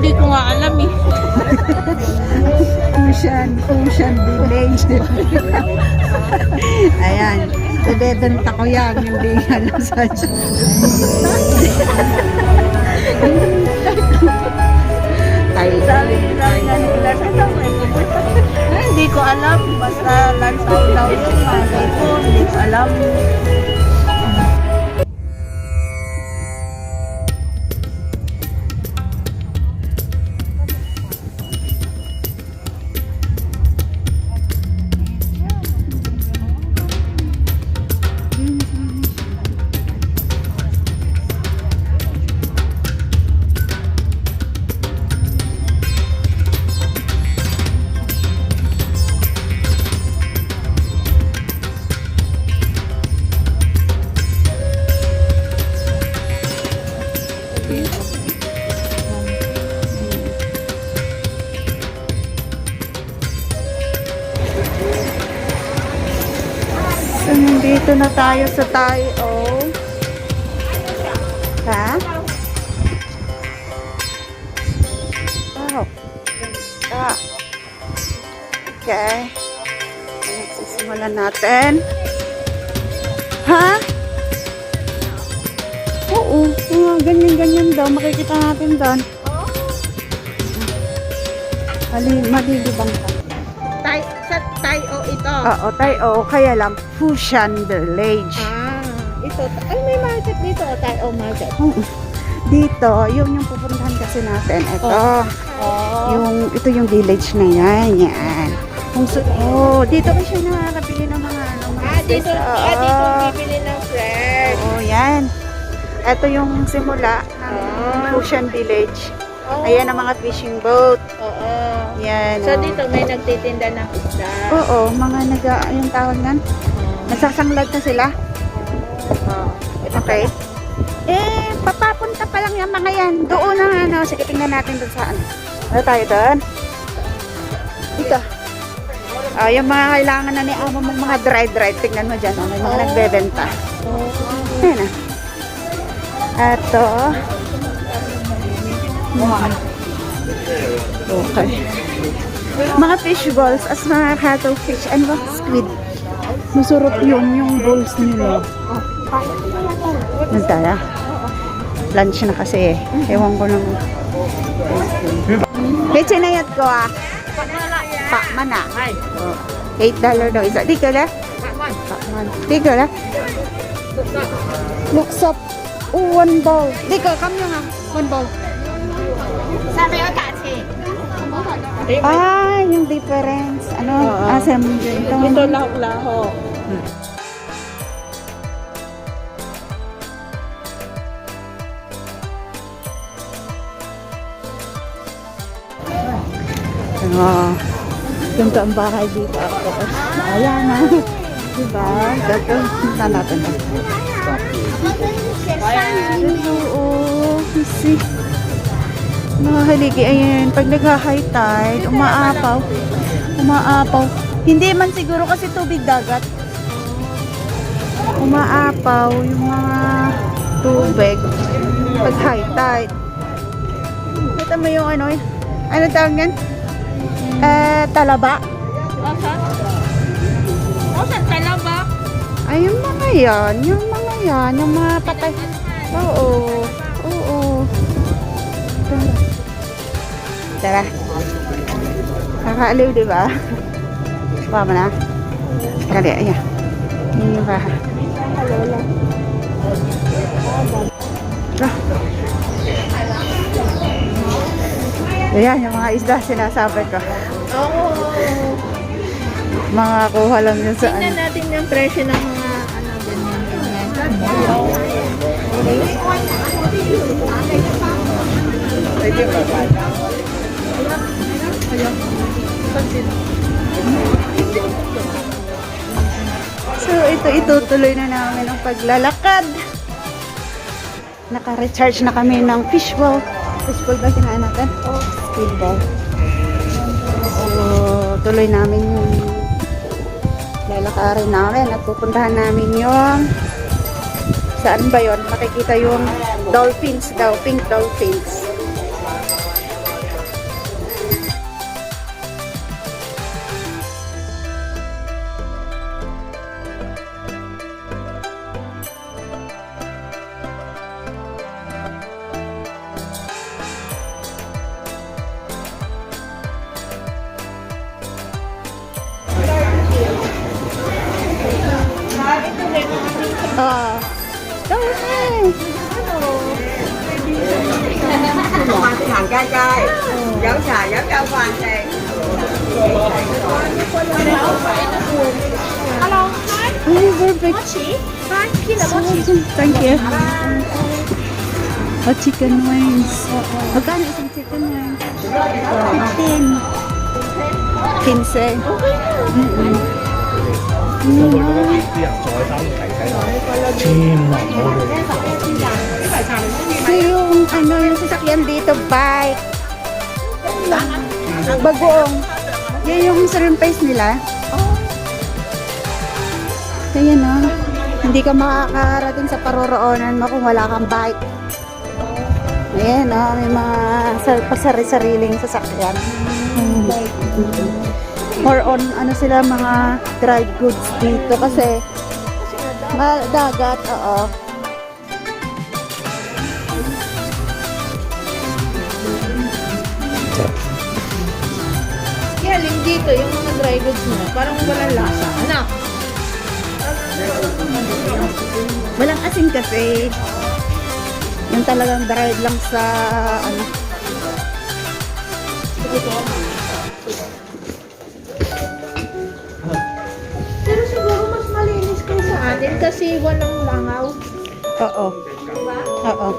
Hindi ko nga alam eh. Ocean Village. Ayan. Ibebenta ko yan. Hindi alam saan siya. Sabi nga nila, hindi ko alam. Basta lansaw daw yung malay ko. Hindi ko alam. So, nandito na tayo sa Tayo. Ha? Oh. Ah. Okay. Sisimulan natin. Ha? Oo. Ganyan-ganyan daw. Makikita natin doon. Malilibang ka. Sa Tayo ito. Oo, Tayo. Kaya lang, Ocean Village. Ito. Ay, may market dito. Tayo market. Dito, yun yung pupuntahan kasi natin. Ito. Ito yung village na yan. Yan. Dito ko siya nakakabili ng mga Dito bibili ng fresh. Oo, yan. Ito yung simula ng Ocean Village. Ayan ang mga fishing boat. Oo. Yan. So dito may nagtitinda ng isda. Oo, mga yung tawag nan. Nasasanglad na sila. Okay. Papapunta pa lang yung mga yan. Doon na sige, tingnan natin doon saan. Ano tayo doon? Dito. Yung mga kailangan na ni Amo mong mga dry. Tingnan mo dyan. May mga nagbebenta. Ayan na. Ito. Okay. Mga fish balls as mga cuttlefish and what squid. Masarap yung balls nila. Nagtala. Lunch na kasi eh. Ewan ko lang. Kaya sinayat ko Pak mana? $8 daw isa. Di ka la? Di ka la? Looks up. One ball. Di ka, kami nga. One ball. Sabi ko kasi. Yung difference. Ano? Ito lahok-lahok. Ganito ang bahay dito. Ayan na. Diba? Dito. Punta natin. Oo. See. Mga haligi. Ayan. Pag nag-high tide, umaapaw. Hindi man siguro kasi tubig dagat. Umaapaw yung mga tubig. Pag high tide. Kita mo yung ano tawag yan? Talaba. Saan talaba? Ay, yung mga yan. Yung mga patay. Oo. Tara. Kakaaliw, diba? Bawa mo na. Kali, ayan. Yun yung baha. Ayan, yung mga isda sinasabi ko. Mga kuha lang yun sa Tingnan natin yung presyo ng mga So, itutuloy na namin ang paglalakad. Naka-recharge na kami ng fishbowl. Fishbowl ba kinain natin? Fishbowl. So, tuloy namin yung lalakarin namin at pupuntahan namin yung saan ba yun? Makikita yung dolphins daw, pink dolphins. Oo. Gawin na eh. hàng trai trai giấu xà giấu cao khoan đây Ay, perfect. Thank you. Oh, chicken wings. Magkano isang chicken wings? 15. 15. So yung ano yung sasakyan dito, bike. Bagoong. Yan yung shrimp paste nila. Ayan o. Hindi ka makakarating sa paroroonan mo kung wala kang bike. Ayan o. May mga pasari-sariling sasakyan. More on ano sila mga dried goods dito kasi dagat. Oo. Kaya alin dito, yung mga dry goods mo, parang walang lasa. Anak! Walang asin kasi. Yung talagang dried lang sa ano. Pero siguro mas malinis kayo sa atin kasi walang langaw. Oo. Diba? Oo.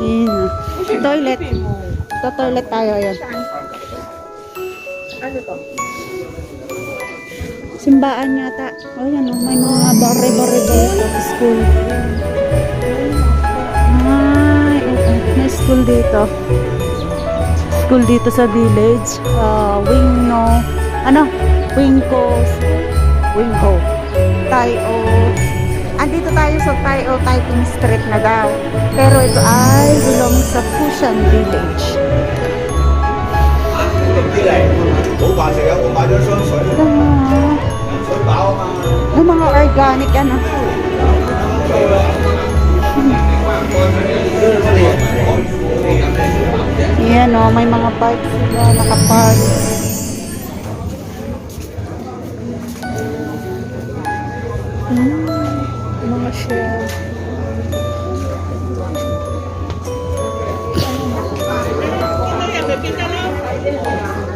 Yun o. Toilet. Ito toilet tayo. Ayan. Ano to? Simbaan yata. O yan o. May mga bare-bare school. Ay, oo. May school dito. School dito sa village. Wingno. Ano? Wingko. Tayo. Andito tayo sa Tayo Typing Street na daw. Pero ito ay belong sa Fusion Village. Yung mga organic ano. Yan o, may mga bikes sila nakapark. Mga shell.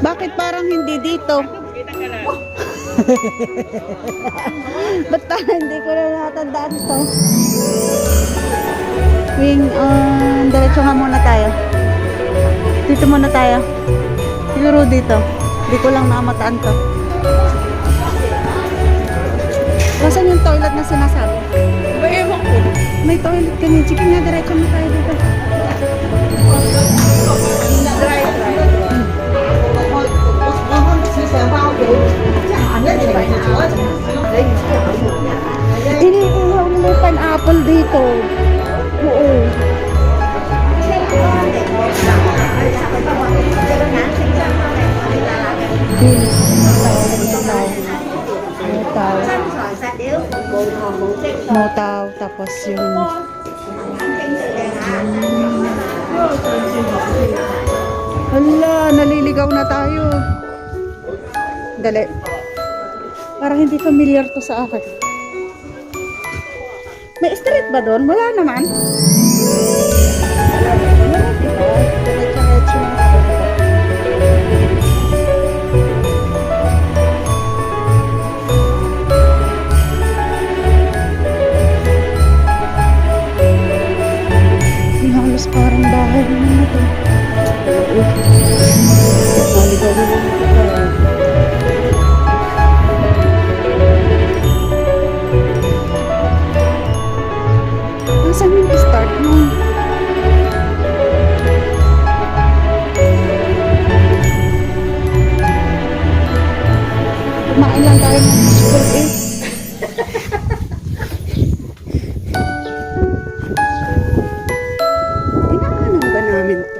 Bakit parang hindi dito? Ba't parang hindi ko na natandaan to? Diretso nga muna tayo. Dito muna tayo. Siguro dito. Hindi ko lang namataan to. Nasaan yung toilet na sinasabi? Ba, ewan ko. May toilet ka niya. Sige nga, diretso mo tayo dito. Dry. Iniihaw nila yung pineapple dito. Oo. Motaw. Tapos yung hala, naliligaw na tayo. Dali. Parang hindi familiar to sa akin. May street ba doon? Wala naman. Wala dito. Diretso-diretso na ako. Halos parang bahay naman na ito. Naligaw na naman ito. Nasaan yung start mo? Kumain lang tayo ng school eh. Dinaanan ba namin to?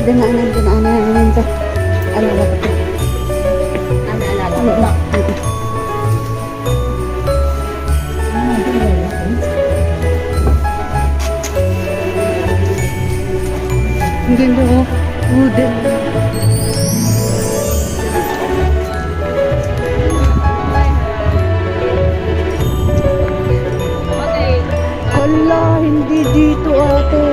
Dinaanan namin to. Ano ba ito? Ang ganda oh. Wooden. Ala, hindi dito ate.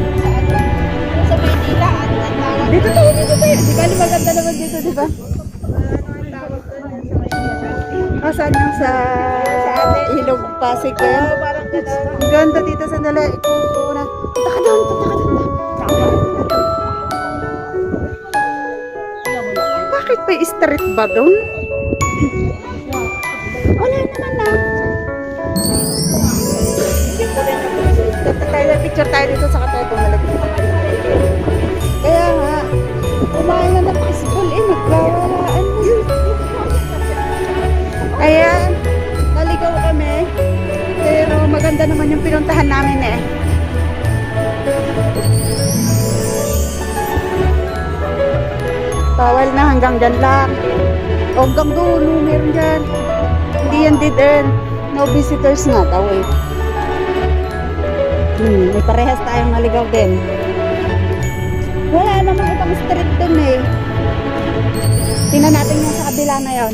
Sa Maynila, ang tawag. Dito tayo, dito tayo. Di ba, maganda naman dito, di ba? Saan yung sa Ilog Pasig kayo? Parang gano'n. Ang ganda dito sa Nala. Punta ka doon, punta ka doon. Bakit may street ba doon? Wala naman na. Picture tayo dito sa tayo pumalagay. Kaya nga, kumain na napakasipol eh, nagkawalaan mo yun. Ayan, naligaw kami. Pero maganda naman yung pinuntahan namin eh. Bawal na hanggang dyan lang. O hanggang dulo, meron dyan. Hindi yan dead end. No visitors nga daw eh. May parehas tayong naligaw din. Wala namang ibang street dun eh. Tingnan natin yung sa kabila na yon.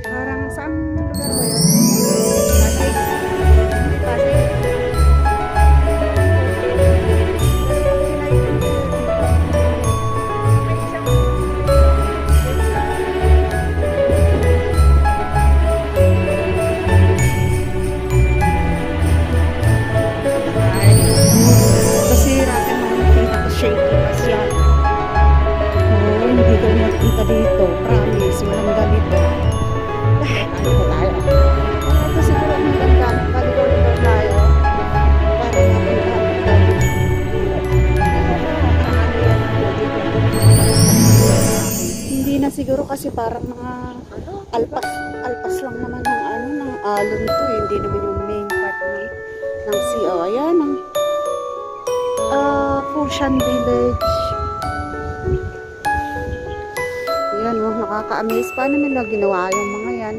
Parang saan lugar ba yun? Pasig. Pasig. Kasi natin makikita ko shaky pas yan. Oo, hindi ko magpunta dito. Promise, walang ganito. Ano ba tayo? Ito siguro ang ganda. Paligaw-ligaw tayo. Para mapunta. Hindi na siguro kasi parang mga alpas lang naman ng ano, ng alon to eh. Hindi naman yung main part ng CO. Ayan, ang Fushan Village. Yan, oh, nakaka-amaze. Paano nila ginawa yung mga yan?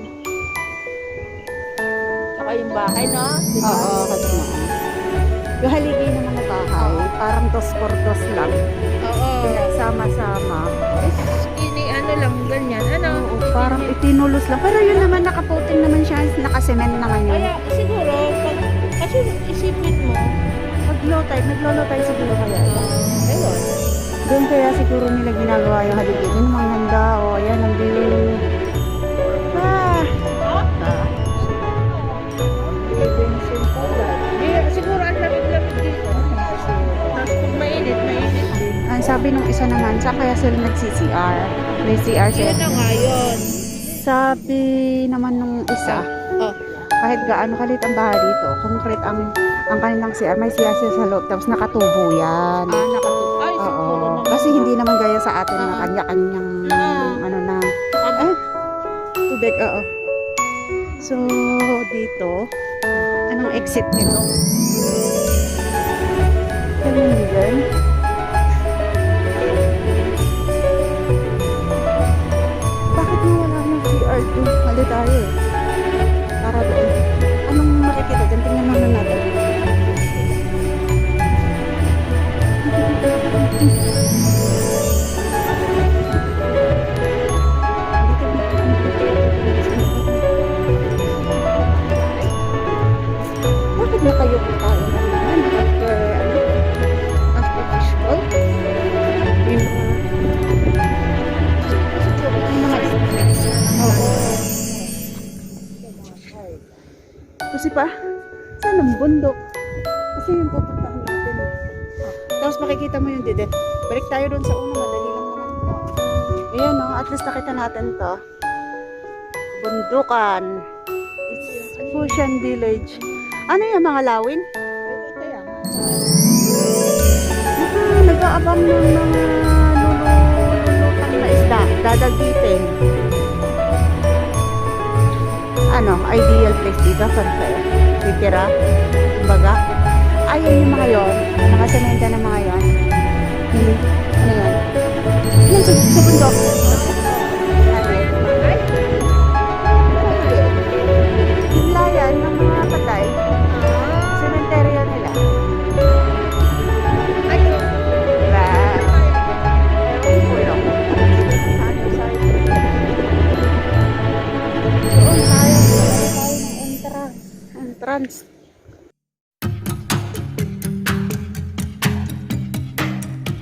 Saka yung bahay, no? Diba? Oo, kasi nga. Yung haligi ng mga bahay, parang dos por dos lang. Oo. Sama-sama. Ano lang, ganyan. Ano? Oo, parang itinulos lang. Pero yun naman, nakaputing naman siya. Nakasement naman yun. Kaya siguro, kasi isipin mo, Mag-low tide siguro kaya. ewan. Doon kaya siguro nila ginagawa yung haligi. Yun naman ganda. O, ayan, ang view. Living simple life. Siguro ang lamig-lamig dito. Tapos kung mainit din. Ang sabi nung isa naman, sa kaya sila nag-CCR. May CR siya. Yun na nga yun. Sabi naman nung isa, Oh. kahit gaano kalit ang bahay dito, concrete ang kanilang CR, may CR siya sa loob, tapos nakatubo yan. Nakatuwa. Ay, siguro Oo. naman. Kasi hindi naman gaya sa atin na kanya-kanyang ano na, tubig, oo. So, dito, anong exit nito? Ano yun? Bakit mo wala ng CR doon? Mali tayo eh. Para doon. Anong makikita dyan? Tingnan naman natin. Bakit nakayuko tayo naman after visual? Yung oo. Kasi pa, saan ang bundok? Kasi yung pupuntahan natin. Tapos makikita mo yung dede. Balik tayo doon sa una, madali lang naman. Ayan o, at least nakita natin to. Bundukan. It's Fushan Village. Ano yung mga lawin? Kaya nga. Nag-aabang ng mga lulutang na isda. Dadagitin. ano, ideal place dito? Saan kayo? Titira? Kumbaga? Ayun yung mga yon. Mga sementa na mga yon. Ano yan? Yan sa bundok. Layan ng mga patay. Sementeryo nila. Diba? Ewan ko lang. Ano sa'yo? Doon tayo. Tayo ng entrance. Entrance.